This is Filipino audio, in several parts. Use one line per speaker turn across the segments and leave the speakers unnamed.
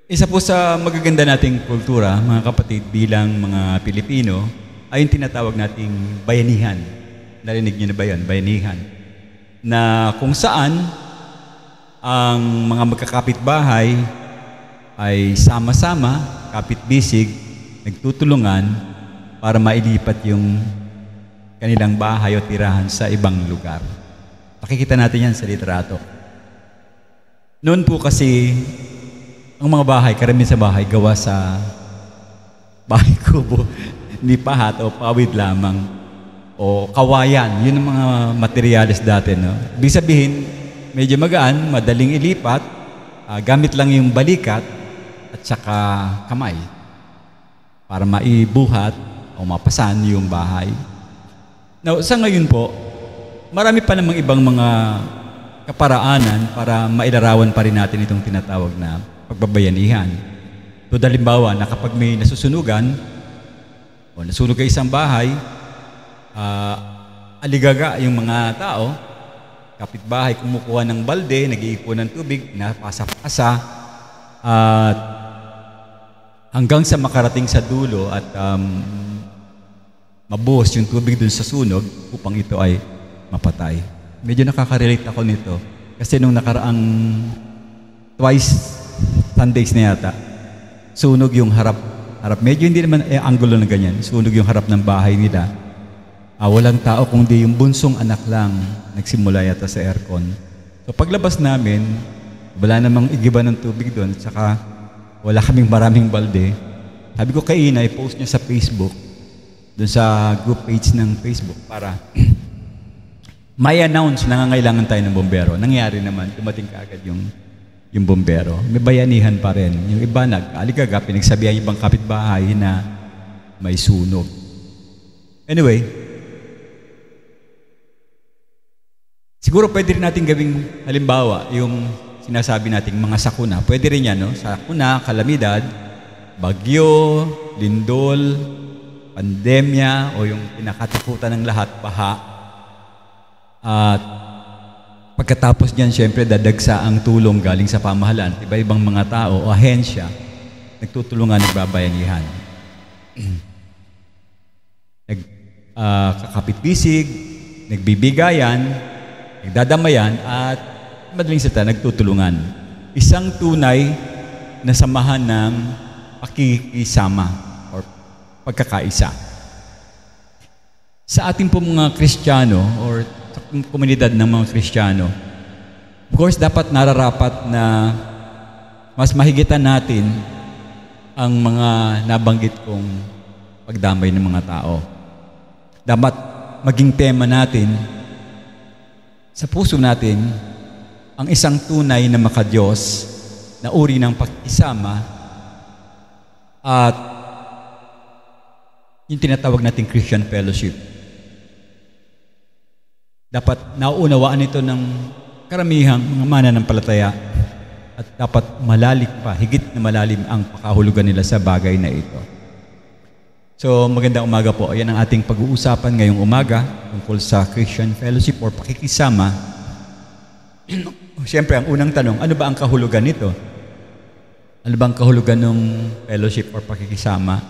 Isa po sa magaganda nating kultura, mga kapatid, bilang mga Pilipino, ay yung tinatawag nating bayanihan. Narinig niyo na ba yun? Bayanihan. Na kung saan ang mga magkakapitbahay ay sama-sama, kapit-bisig, nagtutulungan para mailipat yung kanilang bahay o tirahan sa ibang lugar. Makikita natin yan sa litrato. Noon po kasi, ang mga bahay, karamihan sa bahay, gawa sa bahay kubo, hindi pahat o pawid lamang o kawayan. Yun ang mga materyales dati. No? Ibig sabihin, medyo magaan, madaling ilipat, gamit lang yung balikat at saka kamay para maibuhat o mapasan yung bahay. Now, sa ngayon po, marami pa namang ibang mga kaparaanan para mailarawan pa rin natin itong tinatawag na pagbabayanihan. So, halimbawa na kapag may nasusunugan o nasunog ay isang bahay, aligaga yung mga tao, kapitbahay kumukuha ng balde, nag-iipon ng tubig, napasa-pasa, at hanggang sa makarating sa dulo at mabuhos yung tubig dun sa sunog upang ito ay mapatay. Medyo nakaka-relate ako nito kasi nung nakaraang twice Sundays na yata, sunog yung harap. Medyo hindi naman angulo na ganyan. Sunog yung harap ng bahay nila. Walang tao kundi yung bunsong anak lang nagsimula yata sa aircon. So paglabas namin, wala namang igiba ng tubig doon. Saka wala kaming maraming balde. Sabi ko kay Ina, i-post niya sa Facebook, doon sa group page ng Facebook para may announce na nangangailangan tayo ng bombero. Nangyari naman, dumating kaagad yung bombero. May bayanihan pa rin. Yung iba nag-aligaga, pinagsabihan yung ibang kapitbahay na may sunog. Anyway, siguro pwede rin natin gawing halimbawa yung sinasabi nating mga sakuna. Pwede rin yan, no? Sakuna, kalamidad, bagyo, lindol, pandemya, o yung pinakatakutan ng lahat, baha. At pagkatapos niyan, siyempre, dadagsa ang tulong galing sa pamahalaan. Iba-ibang mga tao o ahensya, nagtutulungan, nagbabayanihan. Kakapit-bisig, nagbibigayan, nagdadamayan, at madaling salita, nagtutulungan. Isang tunay na samahan ng pakikisama or pagkakaisa. Sa ating po mga Kristiyano or sa komunidad ng mga Kristiyano, of course, dapat nararapat na mas mahigitan natin ang mga nabanggit kong pagdamay ng mga tao. Dapat maging tema natin sa puso natin ang isang tunay na makadiyos na uri ng pakikisama at yung tinatawag nating Christian fellowship. Dapat nauunawaan ito ng karamihang mga mananampalataya at dapat malalik pa, higit na malalim ang pakahulugan nila sa bagay na ito. So, magandang umaga po. Ayan ang ating pag-uusapan ngayong umaga tungkol sa Christian fellowship or pakikisama. Siyempre, ang unang tanong, ano ba ang kahulugan nito? Ano ba ang kahulugan ng fellowship or pakikisama?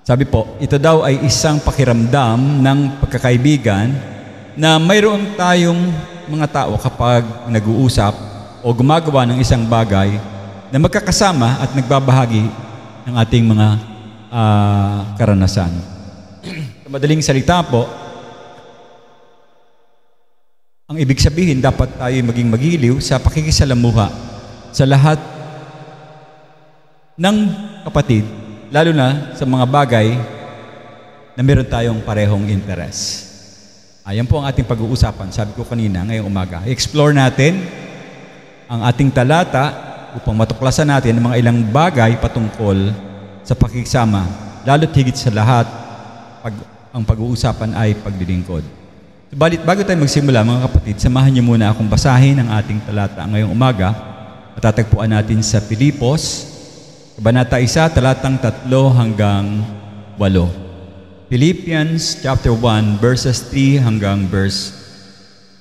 Sabi po, ito daw ay isang pakiramdam ng pagkakaibigan na mayroon tayong mga tao kapag nag-uusap o gumagawa ng isang bagay na magkakasama at nagbabahagi ng ating mga karanasan. Sa madaling salita po, ang ibig sabihin, dapat tayo maging magiliw sa pakikisalamuha sa lahat ng kapatid, lalo na sa mga bagay na meron tayong parehong interes. Ayan po ang ating pag-uusapan. Sabi ko kanina, ngayong umaga, explore natin ang ating talata upang matuklasan natin ang mga ilang bagay patungkol sa pakikisama. Lalo't higit sa lahat, ang pag-uusapan ay paglilingkod. Subalit, bago tayo magsimula, mga kapatid, samahan niyo muna akong basahin ang ating talata ngayong umaga. Matatagpuan natin sa Pilipos, Kabanata 1, talatang 3 hanggang 8. Philippians chapter 1, verses 3 hanggang verse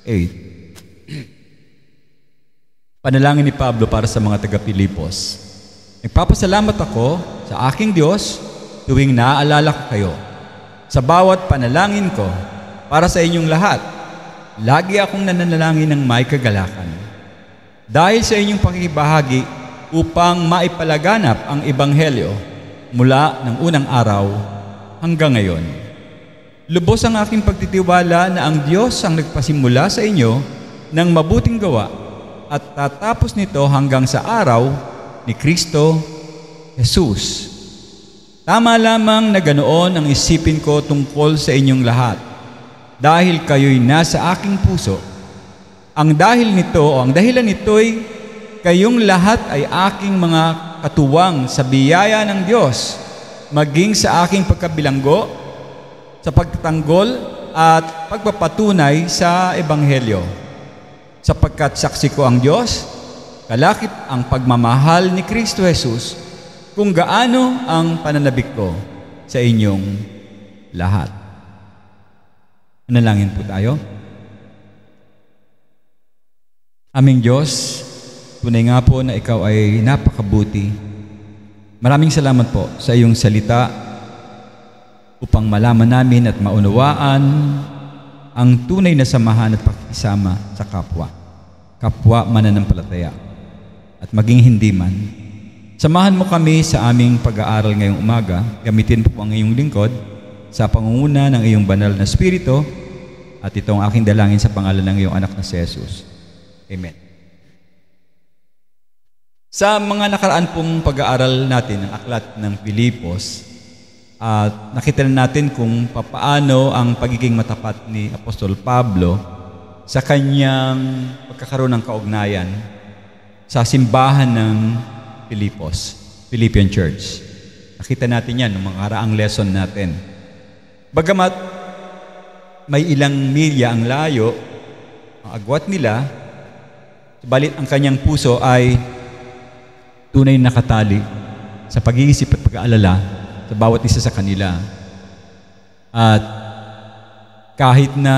8. Panalangin ni Pablo para sa mga taga-Pilipos. Nagpapasalamat ako sa aking Diyos tuwing naaalala ko kayo. Sa bawat panalangin ko para sa inyong lahat, lagi akong nananalangin ng may kagalakan. Dahil sa inyong pakikibahagi upang maipalaganap ang Ebanghelyo mula ng unang araw hanggang ngayon. Lubos ang aking pagtitiwala na ang Diyos ang nagpasimula sa inyo ng mabuting gawa at tatapos nito hanggang sa araw ni Kristo Jesus. Tama lamang na ganoon ang isipin ko tungkol sa inyong lahat dahil kayo'y nasa aking puso. Ang dahilan nito'y kayong lahat ay aking mga katuwang sa biyaya ng Diyos, maging sa aking pagkabilanggo, sa pagtatanggol at pagpapatunay sa Ebanghelyo. Sapagkat saksi ko ang Diyos, kalakip ang pagmamahal ni Kristo Jesus, kung gaano ang pananabik ko sa inyong lahat. Manalangin po tayo. Aming Diyos, tunay nga po na Ikaw ay napakabuti. Maraming salamat po sa iyong salita upang malaman namin at maunawaan ang tunay na samahan at pakikisama sa kapwa mananampalataya at maging hindi man. Samahan mo kami sa aming pag-aaral ngayong umaga. Gamitin po ang iyong lingkod sa pangunguna ng iyong banal na Espiritu at itong aking dalangin sa pangalan ng iyong anak na si Jesus. Amen. Sa mga nakaraan pong pag-aaral natin ng aklat ng Filipos, at nakita na natin kung papaano ang pagiging matapat ni Apostol Pablo sa kanyang pagkakaroon ng kaugnayan sa simbahan ng Filipos, Philippian Church. Nakita natin yan ng mga karaang lesson natin. Bagamat may ilang milya ang layo, ang agwat nila, subalit ang kanyang puso ay tunay na nakatali sa pag-iisip at pag-aalala sa bawat isa sa kanila. At kahit na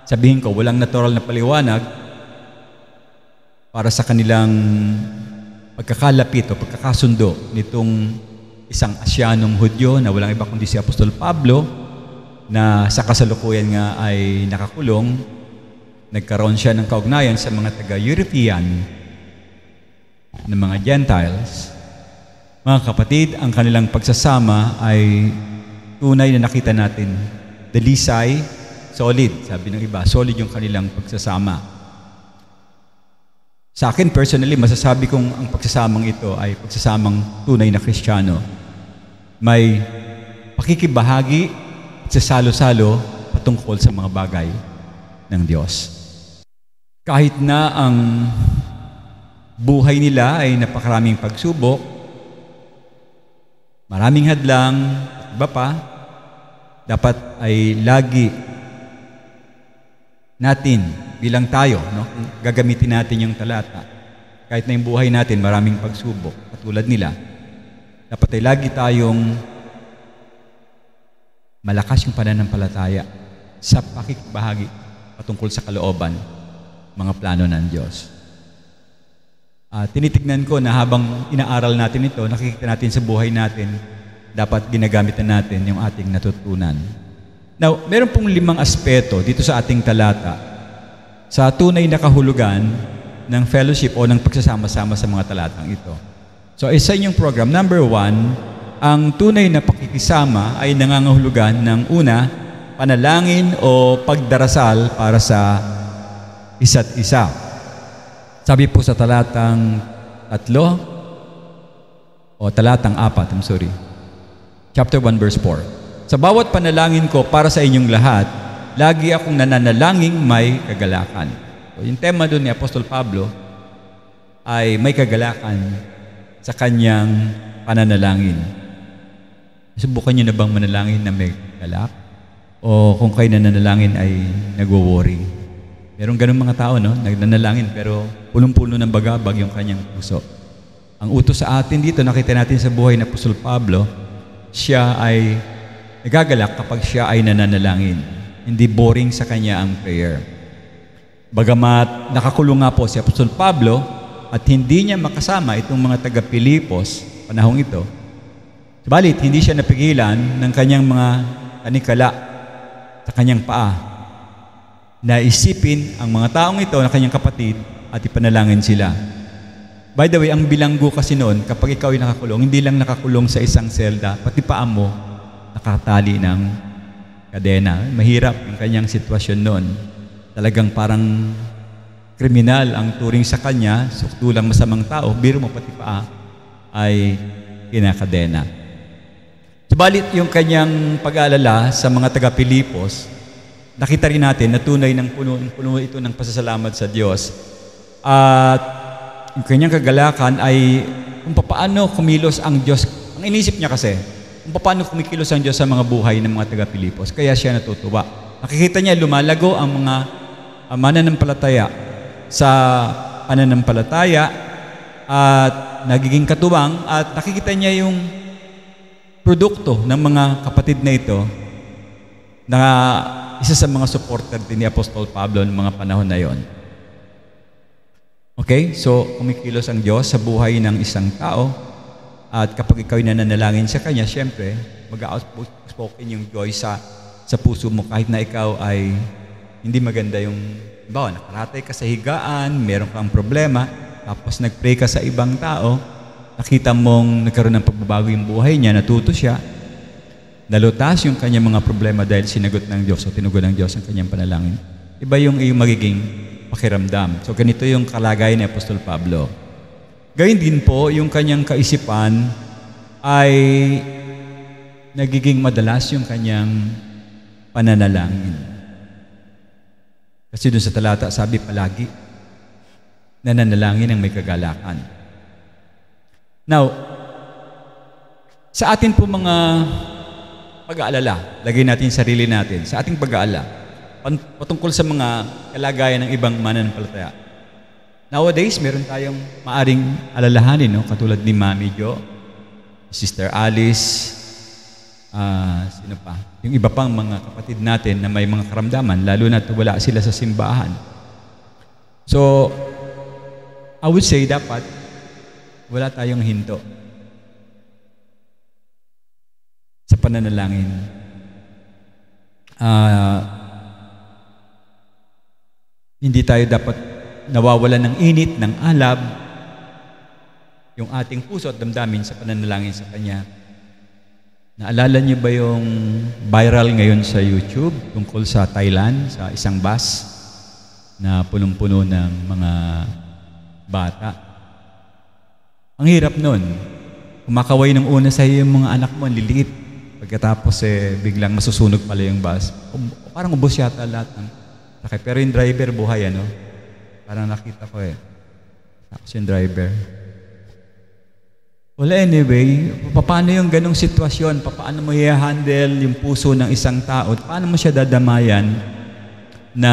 sabihin ko walang natural na paliwanag para sa kanilang pagkakalapit o pagkakasundo nitong isang Asyanong Hudyo na walang iba kundi si Apostol Pablo, na sa kasalukuyan nga ay nakakulong, nagkaroon siya ng kaugnayan sa mga taga-European ng mga Gentiles. Mga kapatid, ang kanilang pagsasama ay tunay na nakita natin. Dalisay, solid. Sabi ng iba, solid yung kanilang pagsasama. Sa akin, personally, masasabi kong ang pagsasamang ito ay pagsasamang tunay na Kristiyano. May pakikibahagi at sasalo-salo patungkol sa mga bagay ng Diyos. Kahit na ang buhay nila ay napakaraming pagsubok, maraming hadlang, iba pa, dapat ay lagi natin bilang tayo, no? Gagamitin natin yung talata. Kahit na yung buhay natin, maraming pagsubok, katulad nila, dapat ay lagi tayong malakas yung pananampalataya sa pakikibahagi patungkol sa kalooban, mga plano ng Diyos. Tinitignan ko na habang inaaral natin ito, nakikita natin sa buhay natin, dapat ginagamit na natin yung ating natutunan. Now, meron pong 5 aspeto dito sa ating talata sa tunay na kahulugan ng fellowship o ng pagsasama-sama sa mga talatang ito. So, isa inyong program, number 1, ang tunay na pakikisama ay nangangahulugan ng una, panalangin o pagdarasal para sa isa't isa. Sabi po sa talatang 4, chapter 1 verse 4. Sa bawat panalangin ko para sa inyong lahat, lagi akong nananalangin may kagalakan. So, yung tema doon ni Apostol Pablo ay may kagalakan sa kanyang pananalangin. Subukan niyo na bang manalangin na may galak? O kung kayo nananalangin ay nagwo-worry? Merong ganun mga tao, no? Nagnanalangin pero punong-puno ng bagabag yung kanyang puso. Ang utos sa atin dito, nakita natin sa buhay ng Apostol Pablo, siya ay nagagalak kapag siya ay nananalangin. Hindi boring sa kanya ang prayer. Bagamat nakakulong nga po si Apostol Pablo at hindi niya makasama itong mga taga-Pilipos panahong ito, subalit hindi siya napigilan ng kanyang mga tanikala sa kanyang paa na isipin ang mga taong ito na kanyang kapatid at ipanalangin sila. By the way, ang bilanggo kasi noon, kapag ikaw ay nakakulong, hindi lang nakakulong sa isang selda, pati paa mo nakatali ng kadena. Mahirap ang kanyang sitwasyon noon. Talagang parang kriminal ang turing sa kanya, sukdulang masamang tao, biro mo pati paa ay kinakadena. Subalit yung kanyang pag-aalala sa mga taga-Pilipos, nakita rin natin na tunay ng puno ito ng pasasalamat sa Diyos. At yung kanyang kagalakan ay kung paano kumilos ang Diyos. Ang inisip niya kasi, kung paano kumikilos ang Diyos sa mga buhay ng mga taga-Pilipos. Kaya siya natutuwa. Nakikita niya lumalago ang mga mananampalataya sa pananampalataya at nagiging katuwang at nakikita niya yung produkto ng mga kapatid na ito na isa sa mga supporter din ni Apostol Pablo ng mga panahon na yon. Okay? So, kumikilos ang Diyos sa buhay ng isang tao at kapag ikaw ay nananalangin sa Kanya, siyempre, mag-outspoken yung joy sa puso mo kahit na ikaw ay hindi maganda yung, bawa, nakaratay ka sa higaan, meron kang problema, tapos nag-pray ka sa ibang tao, nakita mong nagkaroon ng pagbabago yung buhay niya, natuto siya, nalutas yung kanyang mga problema dahil sinagot ng Diyos o tinugon ng Diyos ang kanyang panalangin. Iba yung magiging pakiramdam. So, ganito yung kalagayan ni Apostol Pablo. Gayun din po, yung kanyang kaisipan ay nagiging madalas yung kanyang pananalangin. Kasi doon sa talata, sabi palagi, nananalangin ang may kagalakan. Now, sa atin po mga pag-aalala, lagay natin sarili natin, sa ating pag-aalala, patungkol sa mga kalagayan ng ibang mananampalataya. Nowadays, meron tayong maaring alalahanin, no? Katulad ni Mami Jo, Sister Alice, sino pa? Yung iba pang mga kapatid natin na may mga karamdaman, lalo na wala sila sa simbahan. So, I would say dapat wala tayong hinto sa pananalangin. Hindi tayo dapat nawawalan ng init, ng alab, yung ating puso at damdamin sa pananalangin sa Kanya. Naalala niyo ba yung viral ngayon sa YouTube tungkol sa Thailand, sa isang bus na punong-puno ng mga bata? Ang hirap nun. Kumakaway ng una sa iyo yung mga anak mo, liliit. Pagkatapos biglang masusunog pala yung bus. Parang ubos yata lahat ng sakay. Pero yung driver buhay, ano? Parang nakita ko tapos yung driver. Well, anyway, paano yung ganong sitwasyon? Paano mo i-handle yung puso ng isang tao? Paano mo siya dadamayan na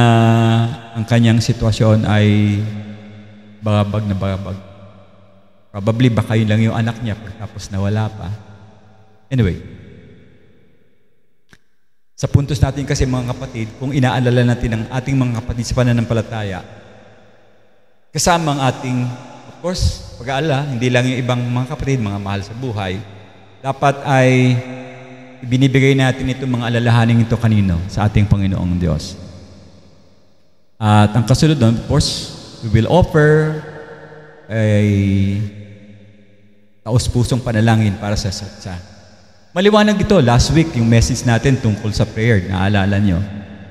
ang kanyang sitwasyon ay bagabag na bagabag? Probably baka yun lang yung anak niya pagkatapos nawala pa. Anyway, sa puntos natin kasi mga kapatid, kung inaalala natin ang ating mga kapatid sa pananampalataya, kasama ang ating, of course, pag-aalala, hindi lang yung ibang mga kapatid, mga mahal sa buhay, dapat ay ibinibigay natin itong mga alalahanin ito kanino? Sa ating Panginoong Diyos. At ang kasunod doon, of course, we will offer ay taos-pusong panalangin para sa maliwanag ito, last week, yung message natin tungkol sa prayer, naalala nyo.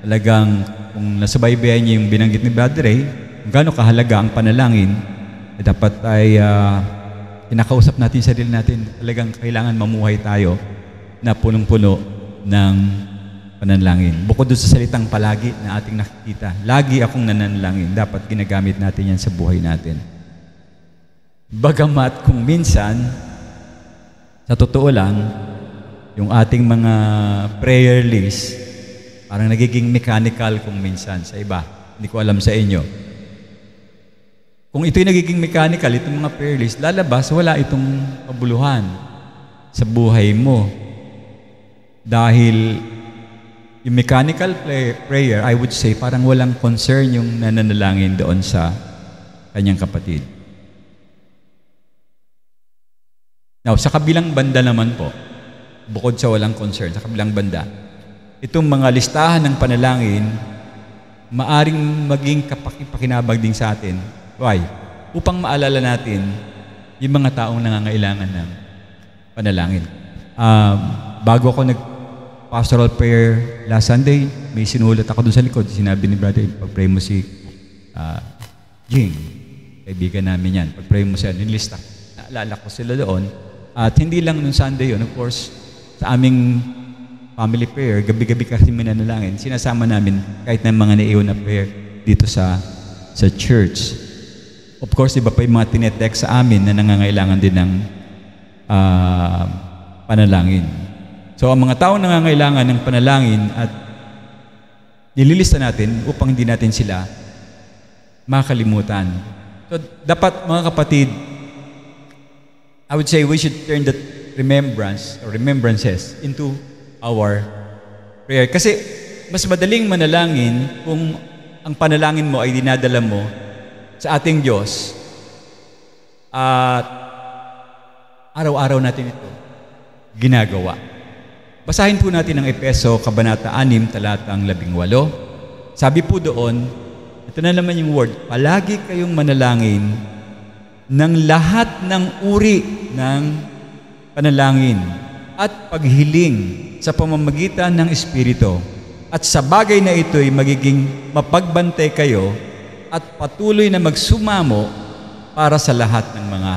Talagang, kung nasubaybayan niyo yung binanggit ni Brother Ray, kung gaano kahalaga ang panalangin, dapat ay kinakausap natin sarili natin, talagang kailangan mamuhay tayo na punong-puno ng pananalangin. Bukod doon sa salitang palagi na ating nakikita, lagi akong nananalangin, dapat ginagamit natin yan sa buhay natin. Bagamat kung minsan, sa totoo lang, yung ating mga prayer list, parang nagiging mechanical kung minsan sa iba. Hindi ko alam sa inyo. Kung ito'y nagiging mechanical, itong mga prayer list, lalabas, wala itong kabuluhan sa buhay mo. Dahil yung mechanical prayer, I would say, parang walang concern yung nananalangin doon sa kanyang kapatid. Now, sa kabilang banda naman po, bukod sa walang concern, sa kabilang banda, itong mga listahan ng panalangin, maaring maging kapakipakinabang din sa atin. Why? Upang maalala natin yung mga taong nangangailangan ng panalangin. Bago ako nag-pastoral prayer last Sunday, may sinulat ako dun sa likod. Sinabi ni brother, pag-pray mo si Jing, kaibigan namin yan. Pag-pray mo siya, nilista. Naalala ko sila doon. At hindi lang nung Sunday yun, of course, sa aming family prayer, gabi-gabi kasi mananalangin, sinasama namin kahit ng mga naiwan na prayer dito sa church. Of course, iba pa yung mga tinetext sa amin na nangangailangan din ng panalangin. So, ang mga taong nangangailangan ng panalangin at nililista natin upang hindi natin sila makalimutan. So, dapat mga kapatid, I would say we should turn that remembrances into our prayer. Kasi mas madaling manalangin kung ang panalangin mo ay dinadala mo sa ating Diyos at araw-araw natin ito ginagawa. Basahin po natin ang Efeso, Kabanata 6, talatang 18. Sabi po doon, ito na naman yung word, palagi kayong manalangin ng lahat ng uri ng panalangin at paghiling sa pamamagitan ng Espiritu. At sa bagay na ito ay magiging mapagbantay kayo at patuloy na magsumamo para sa lahat ng mga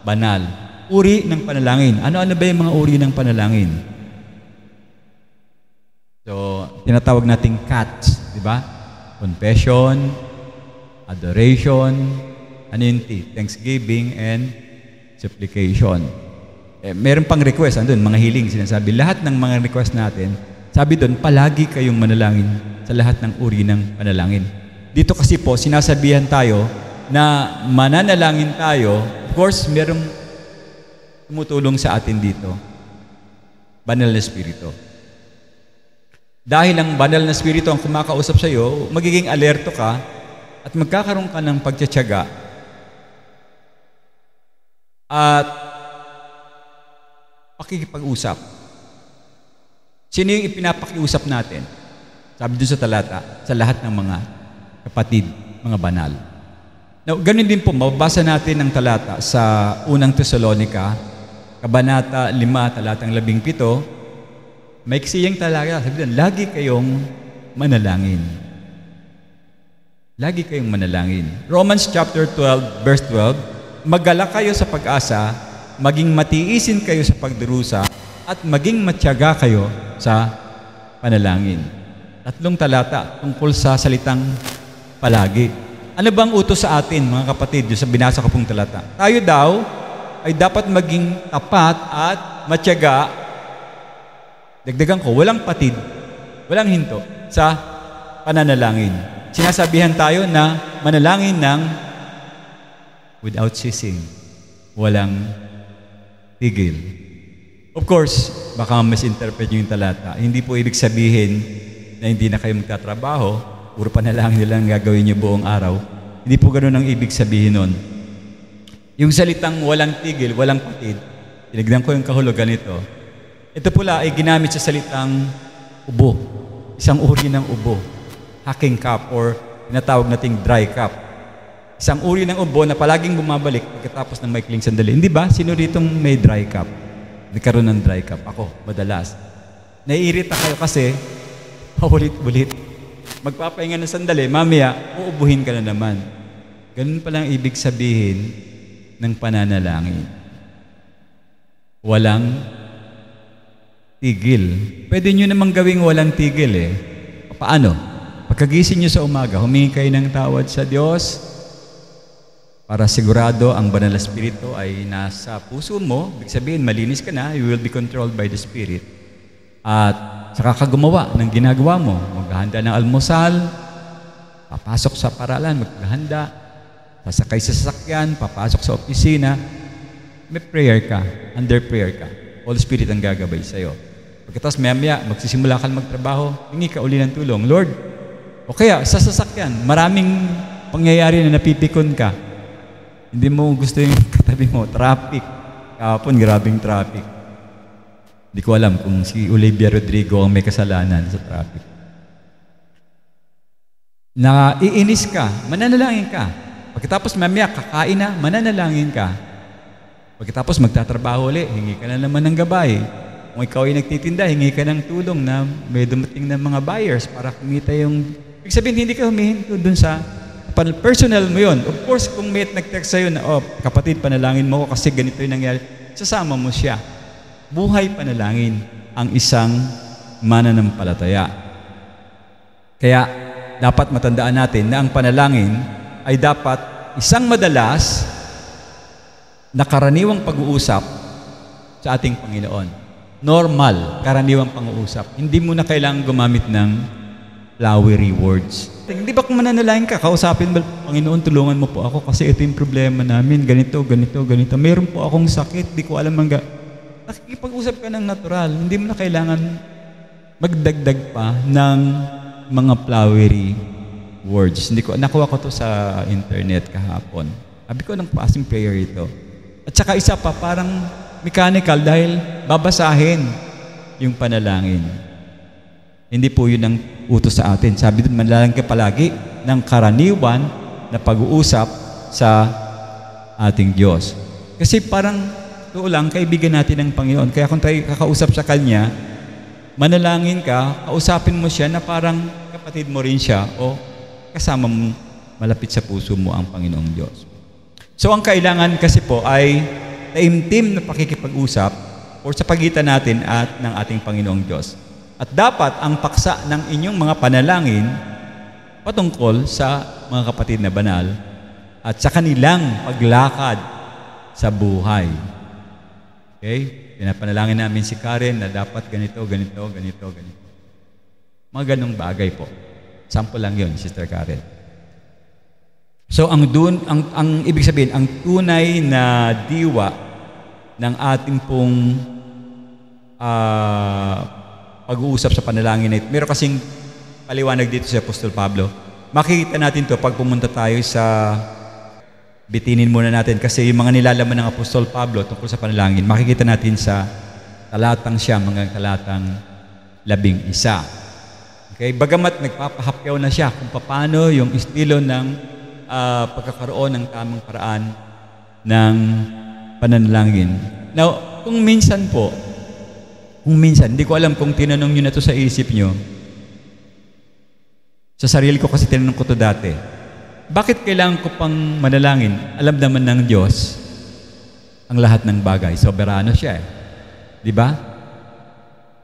banal. Uri ng panalangin. Ano-ano ba yung mga uri ng panalangin? So, tinatawag nating CATS, di ba? Confession, adoration, thanksgiving, and supplication. Meron pang request, andun, mga healing, sinasabi. Lahat ng mga request natin, sabi doon, palagi kayong manalangin sa lahat ng uri ng panalangin. Dito kasi po, sinasabihan tayo na mananalangin tayo. Of course, merong tumutulong sa atin dito. Banal na Espiritu. Dahil ang banal na Espiritu ang kumakausap sa iyo, magiging alerto ka at magkakaroon ka ng pagtsatsaga at pakikipag-usap. Sino yung ipinapakiusap natin? Sabi doon sa talata, sa lahat ng mga kapatid, mga banal. Now, ganun din po, mababasa natin ang talata sa unang Tesalonica, Kabanata 5, talatang 17. Maiksi yung talata, sabi doon, lagi kayong manalangin. Lagi kayong manalangin. Romans chapter 12, verse 12, maggalak kayo sa pag-asa, maging matiisin kayo sa pagdurusa, at maging matyaga kayo sa panalangin. 3 talata tungkol sa salitang palagi. Ano bang utos sa atin, mga kapatid, sa binasa ko pong talata? Tayo daw ay dapat maging tapat at matyaga. Dagdagan ko, walang patid, walang hinto sa pananalangin. Sinasabihan tayo na manalangin ng without ceasing, walang tigil. Of course, baka misinterpret yung talata. Hindi po ibig sabihin na hindi na kayo magtatrabaho, puro panalangin nilang gagawin niyo buong araw. Hindi po ganoon ang ibig sabihin nun. Yung salitang walang tigil, walang patid, tinignan ko yung kahulugan nito. Ito pula ay ginamit sa salitang ubo. Isang uri ng ubo. Hacking cup or tinatawag nating dry cup. Isang uri ng ubo na palaging bumabalik pagkatapos ng maikling sandali. Hindi ba? Sino dito may dry cup? Nagkaroon ng dry cup. Ako, madalas. Naiirita kayo kasi paulit-ulit. Magpapahinga ng sandali, mamaya, uubuhin ka na naman. Ganun palang ibig sabihin ng pananalangin. Walang tigil. Pwede nyo namang gawing walang tigil eh. Paano? Pagkagising nyo sa umaga, humingi kayo ng tawad sa Diyos para sigurado ang banal na Espiritu ay nasa puso mo. Ibig sabihin, malinis ka na, you will be controlled by the Spirit. At saka ka gumawa ng ginagawa mo. Maghahanda ng almusal, papasok sa paralan, maghahanda, sasakay sa sasakyan, papasok sa opisina, may prayer ka, under prayer ka. Holy Spirit ang gagabay sa'yo. Pagkatapos maya-maya, magsisimula ka magtrabaho, hingi ka uli ng tulong. Lord, o kaya sa sasakyan, maraming pangyayari na napipikon ka. Hindi mo gusto yung katabi mo, traffic. Kahapon, grabing traffic. Hindi ko alam kung si Olivia Rodrigo ang may kasalanan sa traffic. Iinis ka, mananalangin ka. Pagkatapos mamaya, kakain na, mananalangin ka. Pagkatapos magtatrabaho ulit, hingi ka na naman ng gabay. Kung ikaw ay nagtitinda, hingi ka ng tulong na may dumating ng mga buyers para kumita yung... Ibig sabihin, hindi ka humihinto dun sa personal mo yun. Of course, kung may nag-text sa'yo na, kapatid, panalangin mo ko kasi ganito yung nangyari, sasama mo siya. Buhay panalangin ang isang mananampalataya. Kaya, dapat matandaan natin na ang panalangin ay dapat isang madalas na karaniwang pag-uusap sa ating Panginoon. Normal, karaniwang pag-uusap. Hindi mo na kailangan gumamit ng flowery words. Hindi ba kung mananalangin ka, kausapin ba, Panginoon, tulungan mo po ako kasi ito yung problema namin, ganito, ganito, ganito. Meron po akong sakit, di ko alam nakikipag-usap ka ng natural. Hindi mo na kailangan magdagdag pa ng mga flowery words. Nakuha ko to sa internet kahapon. Sabi ko, ng passing prayer ito. At saka isa pa, parang mechanical dahil babasahin yung panalangin. Hindi po yun ang utos sa atin. Sabi doon, manalangin ka palagi ng karaniwan na pag-uusap sa ating Diyos. Kasi parang ito lang, kaibigan natin ng Panginoon. Kaya kung tayo kakausap sa Kanya, manalangin ka, kausapin mo siya na parang kapatid mo rin siya o kasama mo malapit sa puso mo ang Panginoong Diyos. So ang kailangan kasi po ay taimtim na pakikipag-usap o sa pagitan natin at ng ating Panginoong Diyos. At dapat ang paksa ng inyong mga panalangin patungkol sa mga kapatid na banal at sa kanilang paglakad sa buhay. Okay? Pinapanalangin namin si Karen na dapat ganito, ganito, ganito, ganito. Mga ganong bagay po. Sample lang yun, Sister Karen. So, ang ibig sabihin, ang tunay na diwa ng ating pong pag-uusap sa panalangin na ito. Meron kasing paliwanag dito si Apostol Pablo. Makikita natin to pag pumunta tayo sa bitinin muna natin kasi yung mga nilalaman ng Apostol Pablo tungkol sa panalangin, makikita natin sa talatang siya, mga talatang 11. Okay? Bagamat nagpapahapyaw na siya kung paano yung estilo ng pagkakaroon ng tamang paraan ng pananalangin. Now, kung minsan, hindi ko alam kung tinanong nyo na to sa isip nyo. Sa sarili ko kasi tinanong ko to dati. Bakit kailangan ko pang manalangin? Alam naman ng Diyos ang lahat ng bagay. Soberano siya eh. Di ba?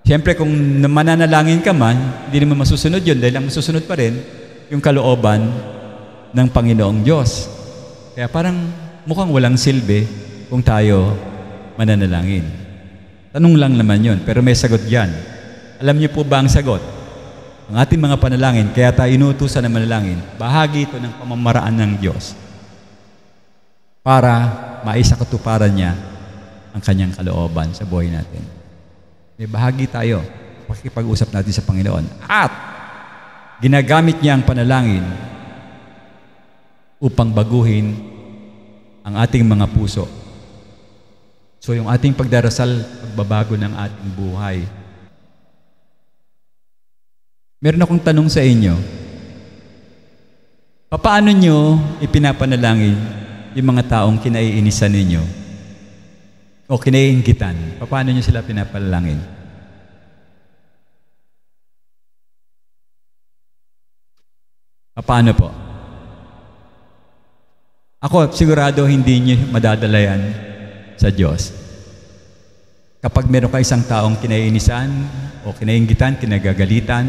Siyempre, kung mananalangin ka man, hindi naman masusunod yun dahil ang masusunod pa rin yung kalooban ng Panginoong Diyos. Kaya parang mukhang walang silbi kung tayo mananalangin. Tanong lang naman yun, pero may sagot yan. Alam niyo po ba ang sagot? Ang ating mga panalangin, kaya tayo inuutusan na manalangin, bahagi ito ng pamamaraan ng Diyos para maisakatuparan niya ang kanyang kalooban sa buhay natin. May bahagi tayo, pakikipag-usap natin sa Panginoon. At ginagamit niya ang panalangin upang baguhin ang ating mga puso. So yung ating pagdarasal, pagbabago ng ating buhay. Meron akong tanong sa inyo. Paano nyo ipinapanalangin yung mga taong kinaiinisan ninyo? O kinaiinggitan? Paano nyo sila pinapanalangin? Paano po? Ako, sigurado hindi nyo madadala yan sa Diyos. Kapag meron ka isang taong kinaiinisan o kinainggitan, kinagagalitan,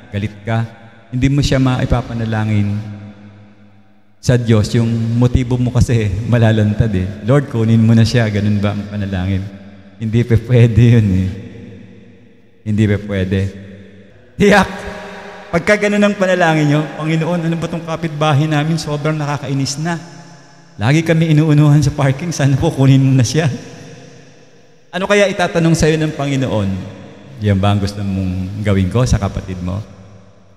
galit ka, hindi mo siya maipapanalangin sa Diyos. Yung motibo mo kasi malalantad eh. Lord, kunin mo na siya. Ganun ba ang panalangin? Hindi pa pwede yun eh. Hindi pa pwede. Tiyak! Pagka ganun ang panalangin nyo, Panginoon, ano ba itong kapitbahay namin? Sobrang nakakainis na. Lagi kami inuunuhan sa parking. Sana po kunin mo na siya. Ano kaya itatanong sa'yo ng Panginoon? Yan ba ang gusto mong gawin ko sa kapatid mo?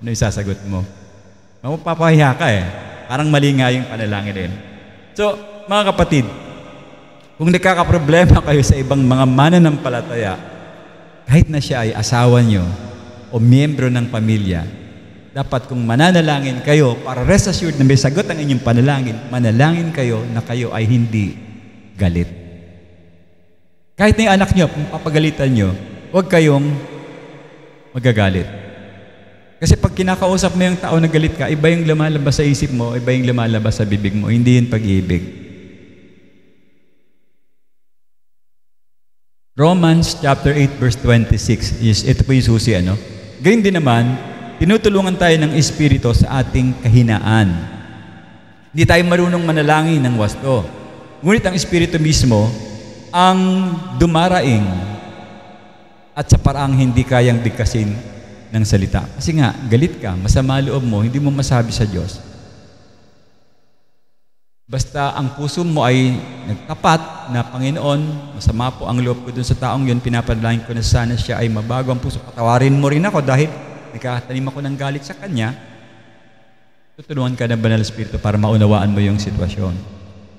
Ano isasagot mo? Mapapahiya ka eh. Parang mali nga yung panalangin rin. So, mga kapatid, Kung nagkakaproblema kayo sa ibang mga mananampalataya, kahit na siya ay asawa nyo o miyembro ng pamilya, dapat kung mananalangin kayo, para rest assured na may sagot ang inyong panalangin, manalangin kayo na kayo ay hindi galit. Kahit na yung anak nyo, kung papagalitan nyo, huwag kayong magagalit. Kasi pag kinakausap mo yung tao na galit ka, iba yung lumalabas sa isip mo, iba yung lumalabas sa bibig mo. Hindi yun pag-ibig. Romans chapter 8 verse 26, ito po yung susi, ano? Gayun din naman, tinutulungan tayo ng Espiritu sa ating kahinaan. Hindi tayo marunong manalangin ng wasto. Ngunit ang Espiritu mismo ang dumaraing at sa paraang hindi kayang bigkasin ng salita. Kasi nga, galit ka, masama loob mo, hindi mo masabi sa Diyos. Basta ang puso mo ay nagtapat na, Panginoon, masama po ang loob ko dun sa taong yun, pinapanalangin ko na sana siya ay mabago ang puso. Patawarin mo rin ako dahil nakatanim ako ng galit sa Kanya. Tutulungan ka ng Banal na Espiritu para maunawaan mo yung sitwasyon.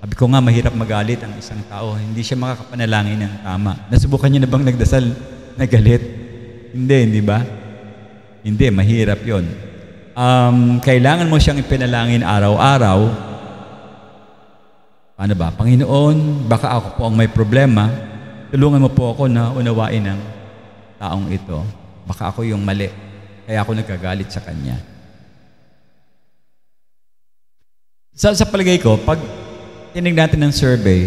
Sabi ko nga, mahirap magalit ang isang tao. Hindi siya makakapanalangin ng tama. Nasubukan niyo na bang nagdasal na galit? Hindi ba? Hindi, mahirap yon. Kailangan mo siyang ipinalangin araw-araw. Paano ba? Panginoon, baka ako po ang may problema. Tulungan mo po ako na unawain ang taong ito. Baka ako yung mali. Kaya ako nagkagalit sa kanya. Sa palagay ko, pag tinig natin ng survey,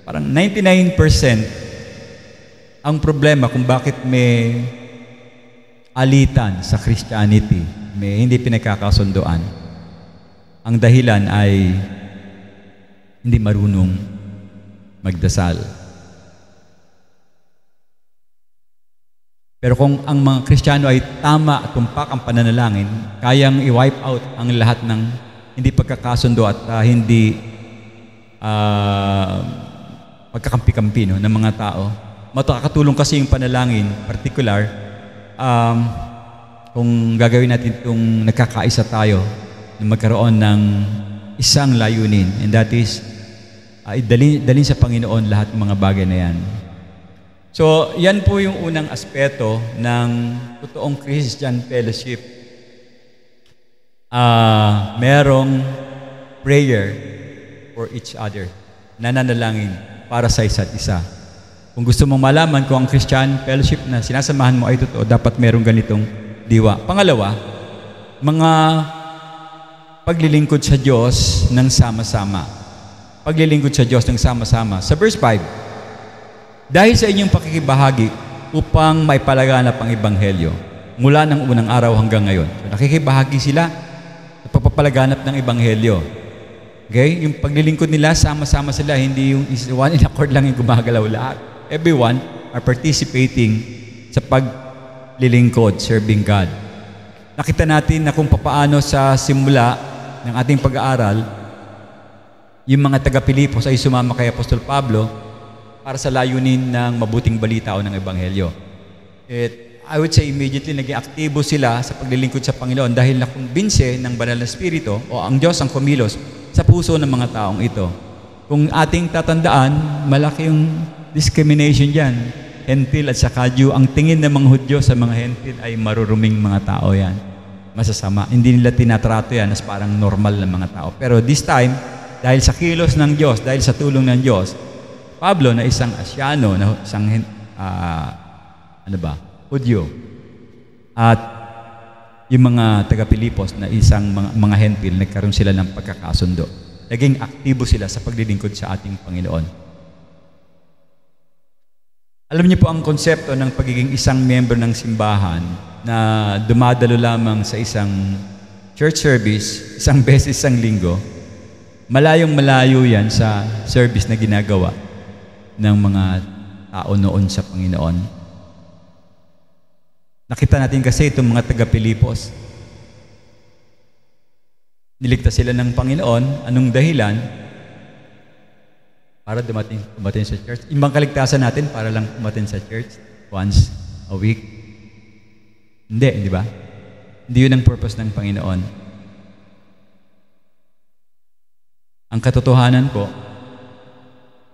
parang 99% ang problema kung bakit may alitan sa Christianity, may hindi pinagkakasunduan. Ang dahilan ay hindi marunong magdasal. Pero kung ang mga Kristiyano ay tama at tumpak ang pananalangin, kayang i-wipe out ang lahat ng hindi pagkakasundo at hindi pagkakampi-kampi ng mga tao. Makakatulong kasi yung panalangin, particular, kung gagawin natin itong nagkakaisa tayo na magkaroon ng isang layunin, and that is dalhin sa Panginoon lahat ng mga bagay na yan. So, yan po yung unang aspeto ng totoong Christian fellowship. Merong prayer for each other, nananalangin para sa isa't isa. Kung gusto mong malaman kung ang Christian fellowship na sinasamahan mo ay totoo, dapat merong ganitong diwa. Pangalawa, mga paglilingkod sa Diyos ng sama-sama. Paglilingkod sa Diyos ng sama-sama. Sa verse 5, dahil sa inyong pakikibahagi upang maipalaganap ang Ebanghelyo mula ng unang araw hanggang ngayon. So, nakikibahagi sila sa pagpapalaganap ng Ebanghelyo. Okay? Yung paglilingkod nila, sama-sama sila, hindi yung one in accord lang yung gumagalaw lahat. Everyone are participating sa paglilingkod, serving God. Nakita natin na kung papaano sa simula ng ating pag-aaral, yung mga taga-Pilipos ay sumama kay Apostol Pablo para sa layunin ng mabuting balita o ng Ebanghelyo. I would say immediately naging aktibo sila sa paglilingkod sa Panginoon dahil nakumbinse ng Banal na Espiritu o ang Diyos ang kumilos sa puso ng mga taong ito. Kung ating tatandaan, malaki yung discrimination dyan. Hentil at saka Jew. Ang tingin ng mga Hudyo sa mga Hentil ay maruruming mga tao yan. Masasama. Hindi nila tinatrato yan as parang normal na mga tao. Pero this time, dahil sa kilos ng Diyos, dahil sa tulong ng Diyos, Pablo na isang Asyano, na isang Hudyo, at yung mga taga-Pilipos na isang mga Hentil, nagkaroon sila ng pagkakasundo. Naging aktibo sila sa paglilingkod sa ating Panginoon. Alam niyo po ang konsepto ng pagiging isang miyembro ng simbahan na dumadalo lamang sa isang church service, isang beses isang linggo. Malayong malayo yan sa service na ginagawa ng mga tao noon sa Panginoon. Nakita natin kasi itong mga taga-Pilipos. Niligtas sila ng Panginoon. Anong dahilan? Para dumating sa church. Ibang kaligtasan natin para lang dumating sa church once a week. Hindi ba? Hindi yun ang purpose ng Panginoon. Ang katotohanan po,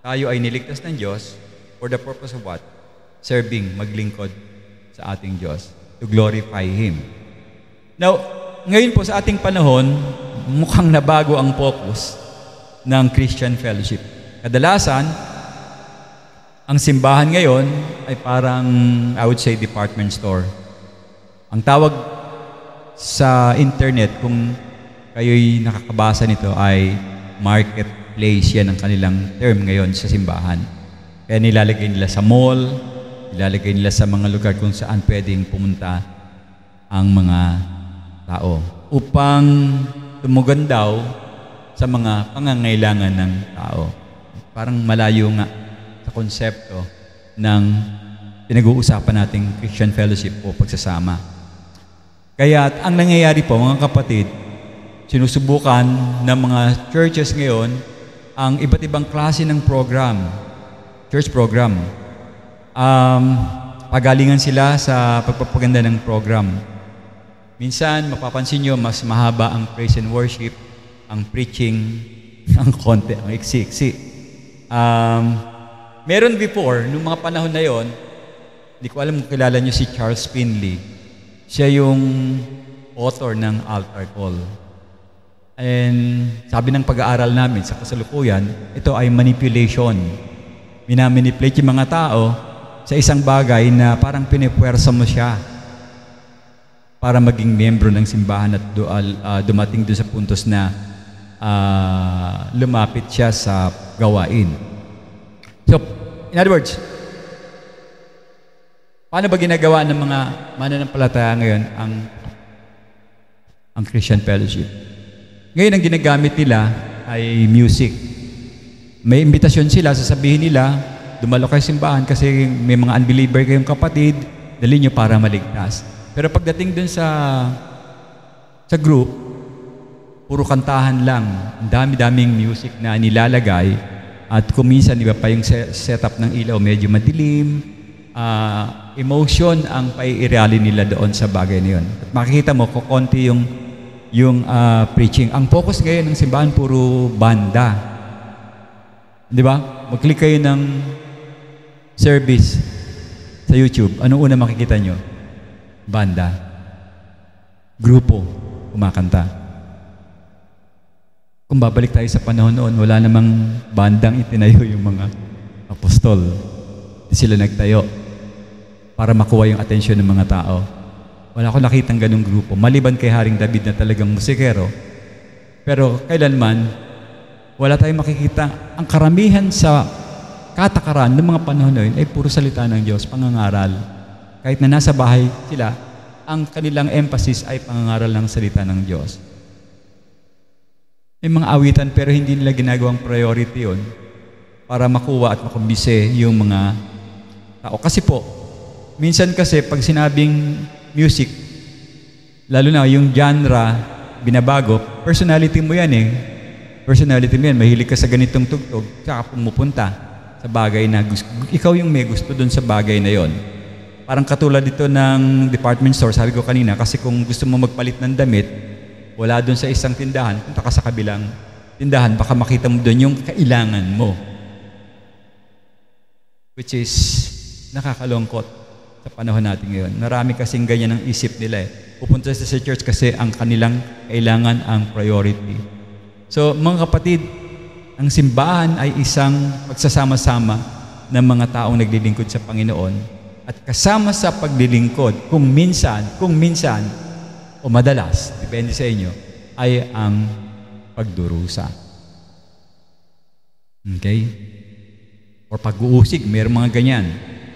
Tayo ay niligtas ng Diyos for the purpose of what? Serving, maglingkod sa ating Diyos, to glorify Him. Now, ngayon po sa ating panahon, mukhang nabago ang focus ng Christian Fellowship. Kadalasan, ang simbahan ngayon ay parang, I would say, department store. Ang tawag sa internet, kung kayo'y nakakabasa nito, ay marketplace. Yan ang kanilang term ngayon sa simbahan. Kaya nilalagay nila sa mall, nilalagay nila sa mga lugar kung saan pwedeng pumunta ang mga tao upang tumugon daw sa mga pangangailangan ng tao. Parang malayo nga sa konsepto ng pinag-uusapan nating Christian Fellowship o pagsasama. Kaya ang nangyayari po, mga kapatid, sinusubukan ng mga churches ngayon ang iba't ibang klase ng program, church program. Pagalingan sila sa pagpapaganda ng program. Minsan, mapapansin nyo, mas mahaba ang praise and worship, ang preaching, ang konti, ang iksi-iksi. Meron before, nung mga panahon na yon, hindi ko alam kung kilala nyo si Charles Finley. Siya yung author ng altar call. And sabi ng pag-aaral namin sa kasalukuyan, ito ay manipulation. Minamanipulate yung mga tao sa isang bagay na parang pinipwersa mo siya para maging membro ng simbahan at dumating doon sa puntos na lumapit siya sa gawain. So, in other words, paano ba ginagawa ng mga mananampalataya ngayon ang Christian Fellowship? Ngayon, ang ginagamit nila ay music. May imbitasyon sila, sasabihin nila, dumalo kayo simbahan kasi may mga unbeliever kayong kapatid, dali nyo para maligtas. Pero pagdating dun sa group, puro kantahan lang. Ang dami-daming music na nilalagay at kuminsan, di ba pa yung setup ng ilaw medyo madilim, emotion ang paiirali nila doon sa bagay na yun. At makikita mo, kukonti yung preaching. Ang focus ngayon ng simbahan, puro banda. Di ba? Mag-click kayo ng service sa YouTube. Anong una makikita nyo? Banda. Grupo. Kumakanta. Kung babalik tayo sa panahon noon, wala namang bandang itinayo yung mga apostol. Hindi sila nagtayo para makuha yung atensyon ng mga tao. Wala akong nakitang ganung grupo. Maliban kay Haring David na talagang musikero. Pero kailanman, wala tayong makikita. Ang karamihan sa katakaran ng mga panahon na yun ay puro salita ng Diyos, pangangaral. Kahit na nasa bahay sila, ang kanilang emphasis ay pangangaral ng salita ng Diyos. May mga awitan pero hindi nila ginagawang priority yun para makuha at makumbise yung mga tao. Kasi po, minsan kasi pag sinabing music, lalo na yung genre, binabago, personality mo yan eh. Personality mo yan, mahilig ka sa ganitong tugtog, saka pumupunta sa bagay na gusto. Ikaw yung may gusto dun sa bagay na yon. Parang katulad dito ng department store, sabi ko kanina, kasi kung gusto mo magpalit ng damit, wala dun sa isang tindahan, punta ka sa kabilang tindahan, baka makita mo dun yung kailangan mo. Which is nakakalungkot sa panahon natin ngayon. Marami kasing ganyan ang isip nila eh. Pupunta sa church kasi ang kanilang kailangan ang priority. So mga kapatid, ang simbahan ay isang pagsasama-sama ng mga taong naglilingkod sa Panginoon at kasama sa paglilingkod kung minsan o madalas, depende sa inyo, ay ang pagdurusa. Okay? Or pag-uusig, mayroong mga ganyan.